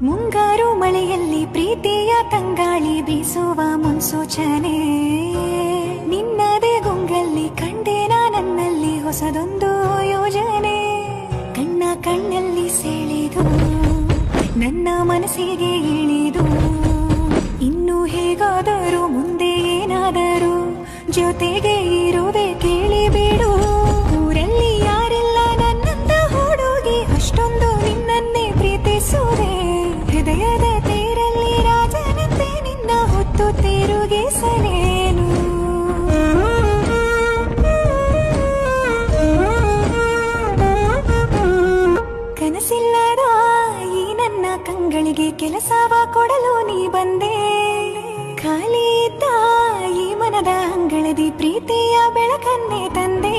ಮುಂಗಾರು ಮಳೆಯಲ್ಲಿ ಪ್ರೀತಿಯ ತಂಗಾಳಿ ಬೀಸುವ ಮುನ್ಸೂಚನೆ, ನಿನ್ನದೇ ಗುಂಗಲ್ಲಿ ಕಂಡೇನ ನನ್ನಲ್ಲಿ ಹೊಸದೊಂದು ಯೋಜನೆ. ಕಣ್ಣ ಕಣ್ಣಲ್ಲಿ ಸೆಳೆದು ನನ್ನ ಮನಸ್ಸಿಗೆ ಇಳಿದು, ಇನ್ನು ಹೇಗಾದರೂ ಮುಂದೆ ಏನಾದರೂ ಜೊತೆಗೆ ಇರುವೆ ಕೇಳಿಬಿಡು. ಊರಲ್ಲಿ ಯಾರೆಲ್ಲ ನನ್ನಂತ ಹುಡುಗಿ ಅಷ್ಟೊಂದು ನಿನ್ನನ್ನೇ ಪ್ರೀತಿಸುವೆ. ಹೃದಯದ ತೇರಲ್ಲಿ ರಾಜನಂತೆ ನಿನ್ನ ಹೊತ್ತು ತಿರುಗಿಸಲೇನು. ಕನಸಿಲ್ಲದ ಈ ನನ್ನ ಕಂಗಳಿಗೆ ಕೆಲಸವ ಕೊಡಲು ನೀ ಬಂದೆ. ಖಾಲಿ ಇದ್ದ ಈ ಮನದ ಅಂಗಳದಿ ಪ್ರೀತಿಯ ಬೆಳಕನ್ನೇ ತಂದೆ.